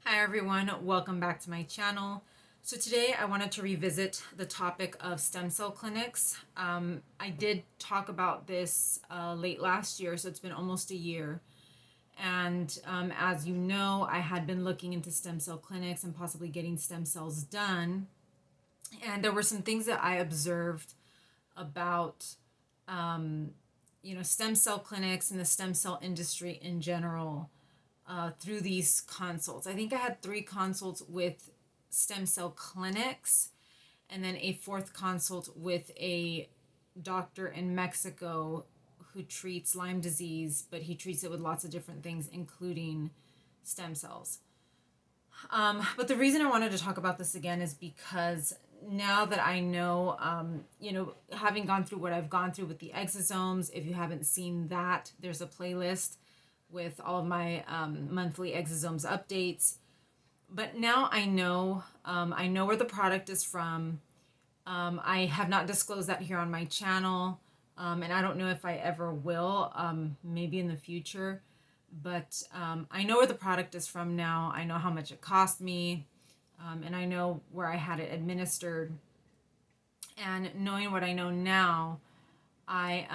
Hi everyone, welcome back to my channel. So today I wanted to revisit the topic of stem cell clinics. I did talk about this late last year, so it's been almost a year. And as you know, I had been looking into stem cell clinics and possibly getting stem cells done. And there were some things that I observed about, stem cell clinics and the stem cell industry in general through these consults. I think I had 3 consults with stem cell clinics and then a 4th consult with a doctor in Mexico who treats Lyme disease, but he treats it with lots of different things, including stem cells. But the reason I wanted to talk about this again is because now that I know, having gone through what I've gone through with the exosomes, if you haven't seen that, there's a playlist with all of my monthly exosomes updates. But now I know where the product is from. I have not disclosed that here on my channel, and I don't know if I ever will, maybe in the future. But I know where the product is from now. I know how much it cost me, and I know where I had it administered. And knowing what I know now, I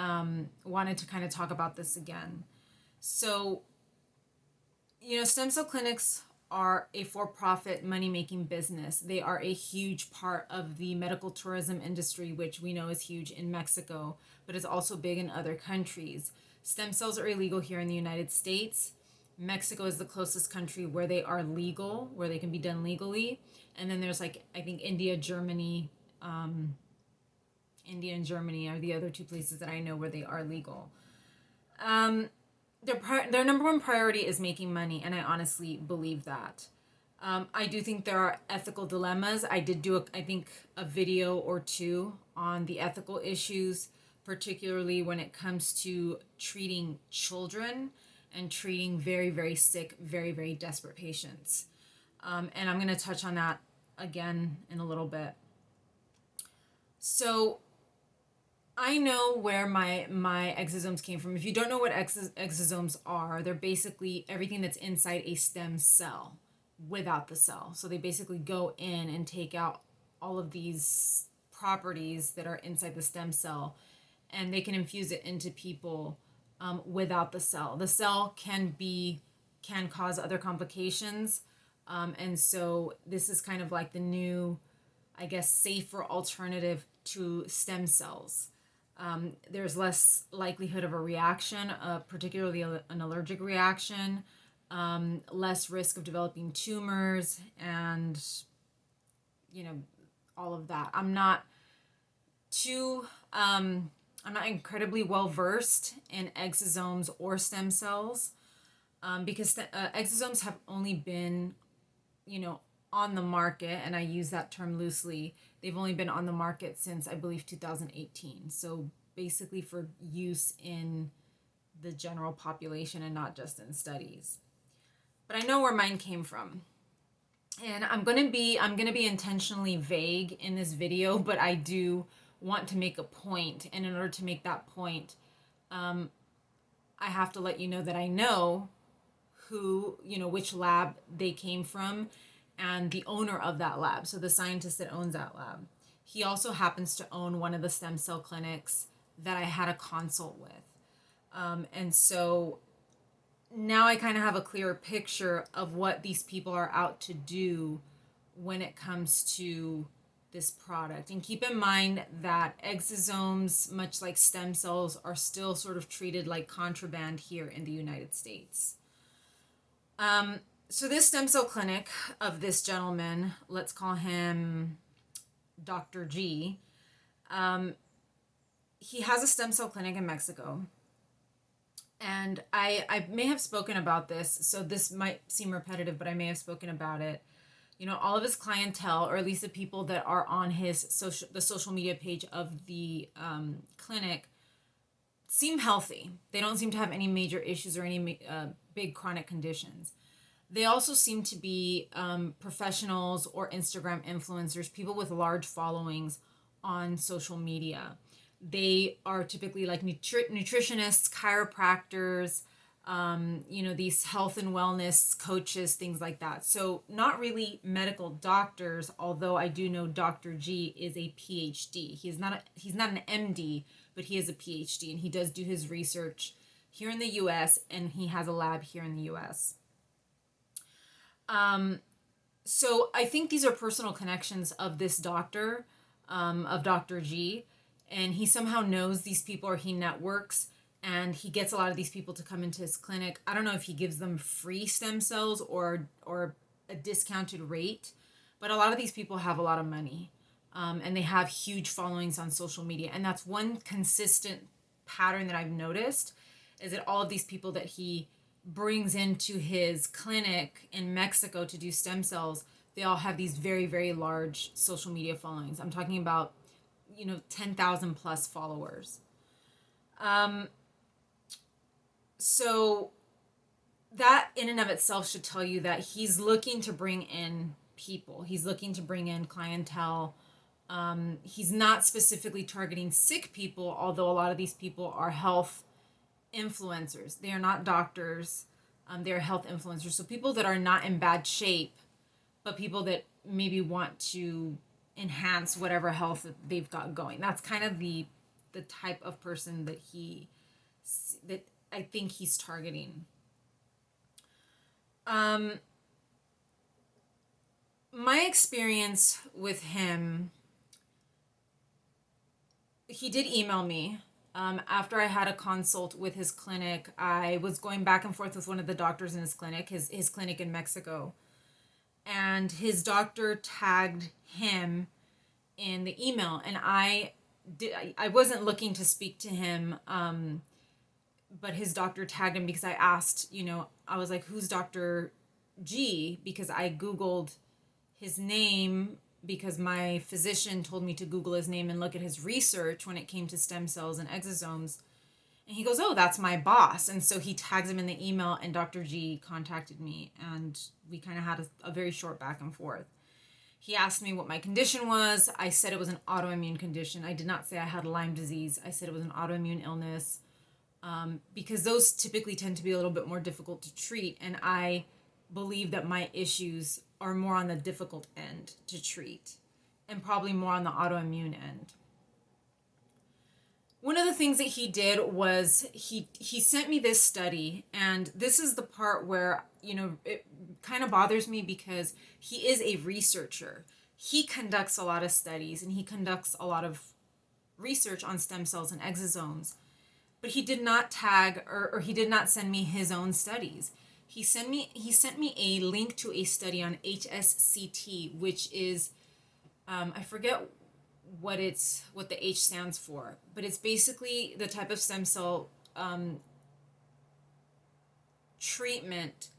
wanted to kind of talk about this again. So, stem cell clinics are a for-profit money-making business. They are a huge part of the medical tourism industry, which we know is huge in Mexico, but is also big in other countries. Stem cells are illegal here in the United States. Mexico is the closest country where they are legal, where they can be done legally. And then there's I think India, Germany, India and Germany are the other 2 places that I know where they are legal. Their number one priority is making money, and I honestly believe that. I do think there are ethical dilemmas. I did do, a video or 2 on the ethical issues, particularly when it comes to treating children and treating very, very sick, very, very desperate patients. And I'm going to touch on that again in a little bit. So I know where my exosomes came from. If you don't know what exosomes are, they're basically everything that's inside a stem cell without the cell. So they basically go in and take out all of these properties that are inside the stem cell, and they can infuse it into people without the cell. The cell can cause other complications, and so this is kind of like the new, I guess, safer alternative to stem cells. There's less likelihood of a reaction, particularly an allergic reaction, less risk of developing tumors, and all of that. I'm not incredibly well versed in exosomes or stem cells, because exosomes have only been, on the market, and I use that term loosely. They've only been on the market since, I believe, 2018. So basically for use in the general population and not just in studies. But I know where mine came from. And I'm going to be intentionally vague in this video, but I do want to make a point. And in order to make that point, I have to let you know that I know which lab they came from and the owner of that lab. So the scientist that owns that lab. He also happens to own one of the stem cell clinics that I had a consult with. And so now I kind of have a clearer picture of what these people are out to do when it comes to this product. And keep in mind that exosomes, much like stem cells, are still sort of treated like contraband here in the United States. So this stem cell clinic of this gentleman, let's call him Dr. G, he has a stem cell clinic in Mexico. And I may have spoken about this, so this might seem repetitive, but I may have spoken about it. All of his clientele, or at least the people that are on the social media page of the clinic, seem healthy. They don't seem to have any major issues or any big chronic conditions. They also seem to be professionals or Instagram influencers, people with large followings on social media. They are typically like nutritionists, chiropractors, these health and wellness coaches, things like that. So not really medical doctors, although I do know Dr. G is a PhD. He's not an MD, but he is a PhD, and he does do his research here in the US, and he has a lab here in the US. So I think these are personal connections of this doctor, of Dr. G, and he somehow knows these people, or he networks, and he gets a lot of these people to come into his clinic. I don't know if he gives them free stem cells or a discounted rate, but a lot of these people have a lot of money, and they have huge followings on social media. And that's one consistent pattern that I've noticed, is that all of these people that he brings into his clinic in Mexico to do stem cells, they all have these very, very large social media followings. I'm talking about, 10,000 plus followers. So that in and of itself should tell you that he's looking to bring in people. He's looking to bring in clientele. He's not specifically targeting sick people, although a lot of these people are health influencers. They are not doctors. They're health influencers. So people that are not in bad shape, but people that maybe want to enhance whatever health that they've got going. That's kind of the type of person that I think he's targeting. My experience with him, he did email me. After I had a consult with his clinic, I was going back and forth with one of the doctors in his clinic, his clinic in Mexico. And his doctor tagged him in the email. And I wasn't looking to speak to him, but his doctor tagged him because I asked, I was like, who's Dr. G? Because I Googled his name, because my physician told me to Google his name and look at his research when it came to stem cells and exosomes. And he goes, oh, that's my boss. And so he tags him in the email, and Dr. G contacted me, and we kind of had a very short back and forth. He asked me what my condition was. I said it was an autoimmune condition. I did not say I had Lyme disease. I said it was an autoimmune illness, because those typically tend to be a little bit more difficult to treat. And I believe that my issues are more on the difficult end to treat, and probably more on the autoimmune end. One of the things that he did was he sent me this study, and this is the part where, it kind of bothers me, because he is a researcher. He conducts a lot of studies, and he conducts a lot of research on stem cells and exosomes, but he did not tag or he did not send me his own studies. He sent me a link to a study on HSCT, which is, I forget what the H stands for, but it's basically the type of stem cell treatment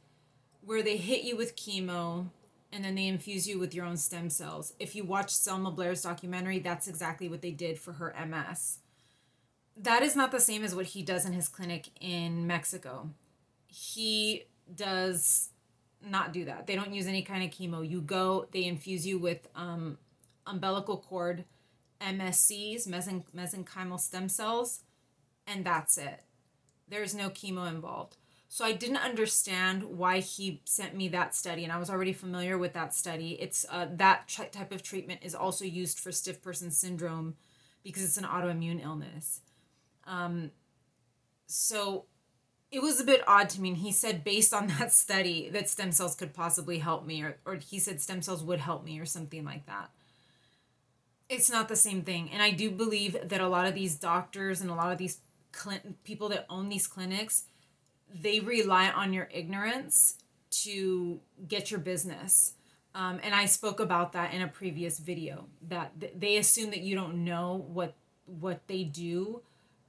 where they hit you with chemo and then they infuse you with your own stem cells. If you watch Selma Blair's documentary, that's exactly what they did for her MS. That is not the same as what he does in his clinic in Mexico. He does not do that. They don't use any kind of chemo. You go, they infuse you with umbilical cord MSCs, mesenchymal stem cells, and that's it. There's no chemo involved. So I didn't understand why he sent me that study, and I was already familiar with that study. It's that type of treatment is also used for stiff person syndrome because it's an autoimmune illness. So it was a bit odd to me. And he said, based on that study, that stem cells could possibly help me, or he said stem cells would help me, or something like that. It's not the same thing. And I do believe that a lot of these doctors and a lot of these people that own these clinics, they rely on your ignorance to get your business. And I spoke about that in a previous video, that they assume that you don't know what they do,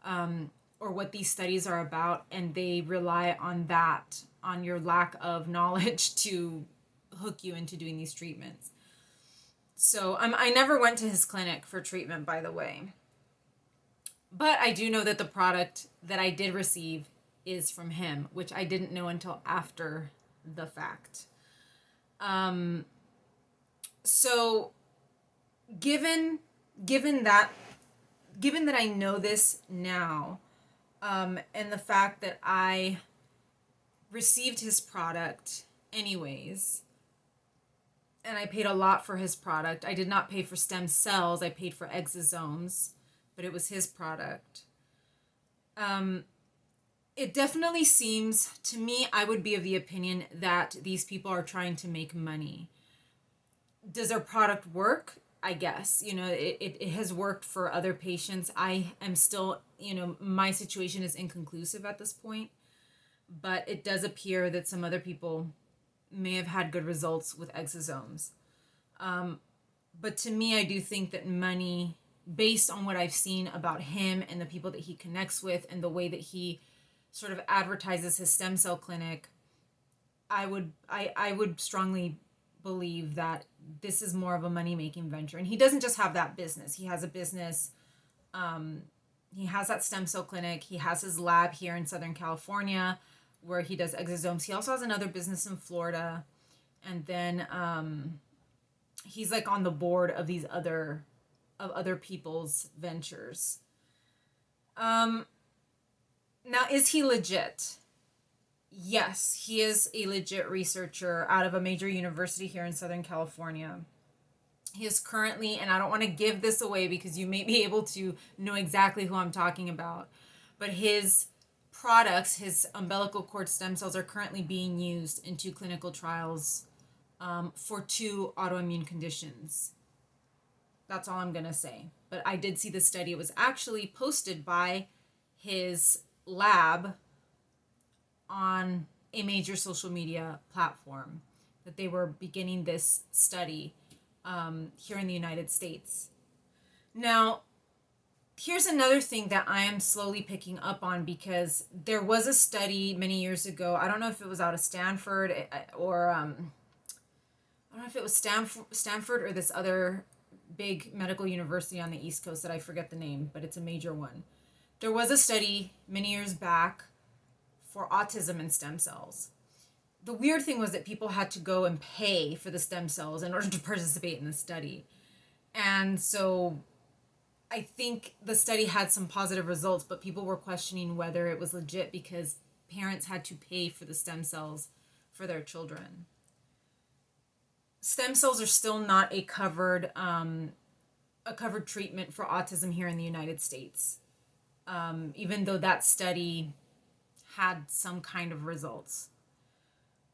or what these studies are about, and they rely on that, on your lack of knowledge, to hook you into doing these treatments. So I never went to his clinic for treatment, by the way. But I do know that the product that I did receive is from him, which I didn't know until after the fact. So given that I know this now, and the fact that I received his product anyways, and I paid a lot for his product. I did not pay for stem cells, I paid for exosomes, but it was his product. It definitely seems to me, I would be of the opinion that these people are trying to make money. Does their product work? I guess, it has worked for other patients. I am still, my situation is inconclusive at this point, but it does appear that some other people may have had good results with exosomes. But to me, I do think that money, based on what I've seen about him and the people that he connects with and the way that he sort of advertises his stem cell clinic, I would strongly believe that this is more of a money-making venture. And he doesn't just have that business. He has a business. He has that stem cell clinic. He has his lab here in Southern California where he does exosomes. He also has another business in Florida. And then he's like on the board of these other people's ventures. Now, is he legit? Yes, he is a legit researcher out of a major university here in Southern California. He is currently, and I don't want to give this away because you may be able to know exactly who I'm talking about, but his products, his umbilical cord stem cells, are currently being used in 2 clinical trials for 2 autoimmune conditions. That's all I'm going to say. But I did see the study. It was actually posted by his lab on a major social media platform that they were beginning this study here in the United States. Now, here's another thing that I am slowly picking up on, because there was a study many years ago. I don't know if it was out of Stanford or I don't know if it was Stanford or this other big medical university on the East Coast that I forget the name, but it's a major one. There was a study many years back for autism and stem cells. The weird thing was that people had to go and pay for the stem cells in order to participate in the study. And so I think the study had some positive results, but people were questioning whether it was legit because parents had to pay for the stem cells for their children. Stem cells are still not a covered treatment for autism here in the United States, even though that study had some kind of results.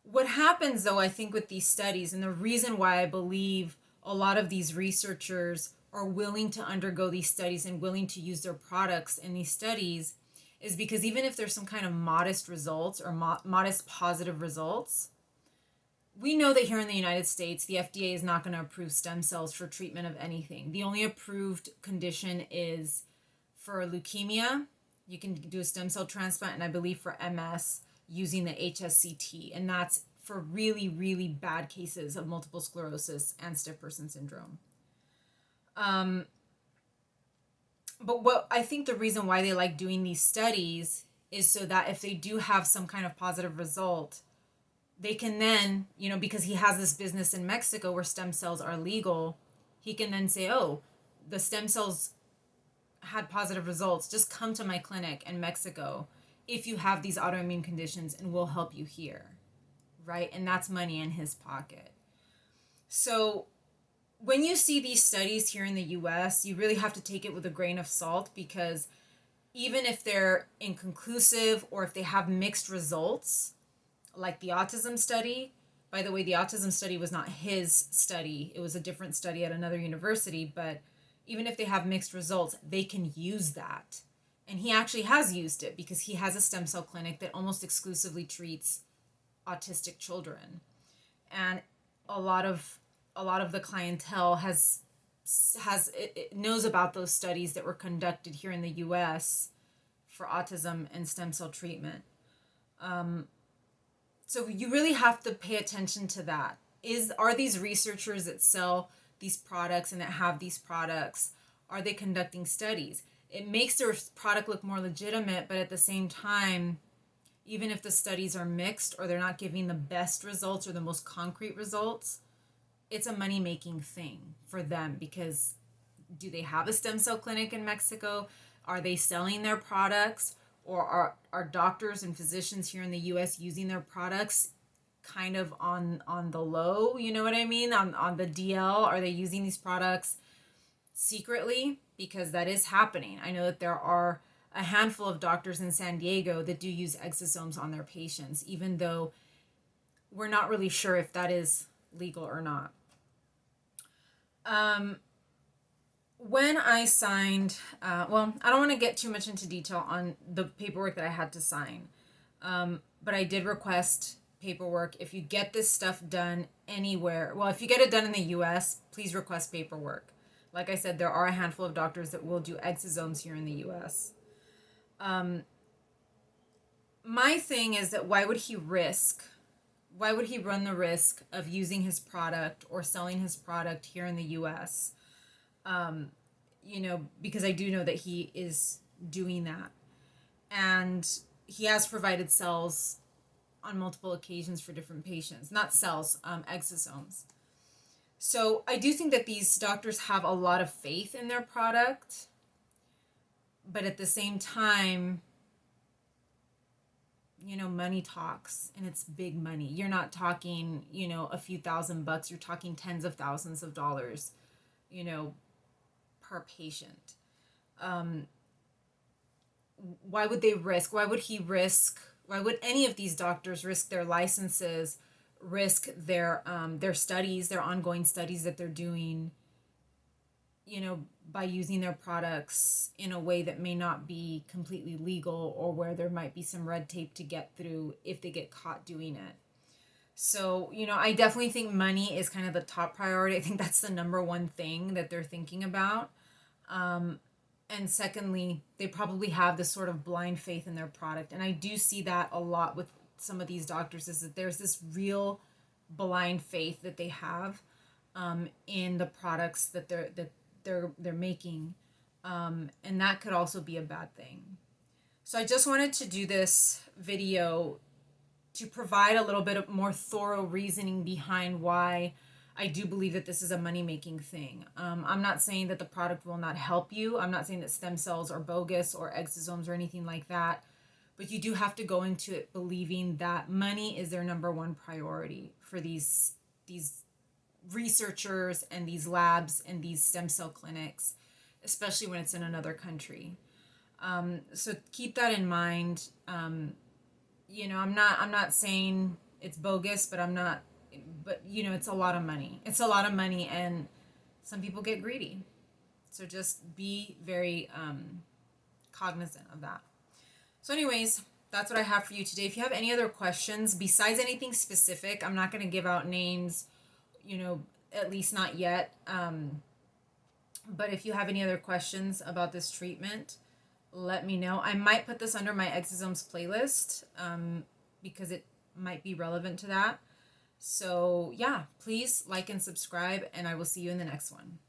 What happens, though, I think, with these studies, and the reason why I believe a lot of these researchers are willing to undergo these studies and willing to use their products in these studies, is because even if there's some kind of modest results or modest positive results, we know that here in the United States, the FDA is not going to approve stem cells for treatment of anything. The only approved condition is for leukemia. You can do a stem cell transplant, and I believe for MS, using the HSCT, and that's for really, really bad cases of multiple sclerosis and stiff person syndrome. But what I think the reason why they like doing these studies is so that if they do have some kind of positive result, they can then, because he has this business in Mexico where stem cells are legal, he can then say, oh, the stem cells had positive results. Just come to my clinic in Mexico if you have these autoimmune conditions, and we'll help you here, right? And that's money in his pocket. So when you see these studies here in the US, you really have to take it with a grain of salt, because even if they're inconclusive or if they have mixed results, like the autism study, by the way, the autism study was not his study. It was a different study at another university, but even if they have mixed results, they can use that. And he actually has used it because he has a stem cell clinic that almost exclusively treats autistic children. And a lot of the clientele knows about those studies that were conducted here in the US for autism and stem cell treatment. So you really have to pay attention to that. Are these researchers that sell these products and that have these products, are they conducting studies? It makes their product look more legitimate, but at the same time, even if the studies are mixed or they're not giving the best results or the most concrete results, it's a money-making thing for them, because do they have a stem cell clinic in Mexico? Are they selling their products? or are doctors and physicians here in the US using their products kind of on the low, you know what I mean? On the DL, are they using these products secretly? Because that is happening. I know that there are a handful of doctors in San Diego that do use exosomes on their patients, even though we're not really sure if that is legal or not. When I signed, well, I don't want to get too much into detail on the paperwork that I had to sign, but I did request paperwork. If you get this stuff done anywhere, well, if you get it done in the US, please request paperwork. Like I said, there are a handful of doctors that will do exosomes here in the US. My thing is that why would he run the risk of using his product or selling his product here in the US? Because I do know that he is doing that. And he has provided cells on multiple occasions for different patients. Not cells, exosomes. So I do think that these doctors have a lot of faith in their product. But at the same time, money talks, and it's big money. You're not talking, a few $1,000. You're talking tens of thousands of dollars, per patient. Why would any of these doctors risk their licenses, risk their studies, their ongoing studies that they're doing, by using their products in a way that may not be completely legal, or where there might be some red tape to get through if they get caught doing it? So, I definitely think money is kind of the top priority. I think that's the number one thing that they're thinking about. And secondly, they probably have this sort of blind faith in their product. And I do see that a lot with some of these doctors, is that there's this real blind faith that they have in the products that they're making. And that could also be a bad thing. So I just wanted to do this video to provide a little bit of more thorough reasoning behind why I do believe that this is a money-making thing. I'm not saying that the product will not help you. I'm not saying that stem cells are bogus or exosomes or anything like that. But you do have to go into it believing that money is their number one priority for these researchers and these labs and these stem cell clinics, especially when it's in another country. So keep that in mind. I'm not saying it's bogus, but it's a lot of money. It's a lot of money, and some people get greedy. So just be very cognizant of that. So anyways, that's what I have for you today. If you have any other questions, besides anything specific, I'm not going to give out names, at least not yet. But if you have any other questions about this treatment, let me know. I might put this under my exosomes playlist because it might be relevant to that. So yeah, please like and subscribe, and I will see you in the next one.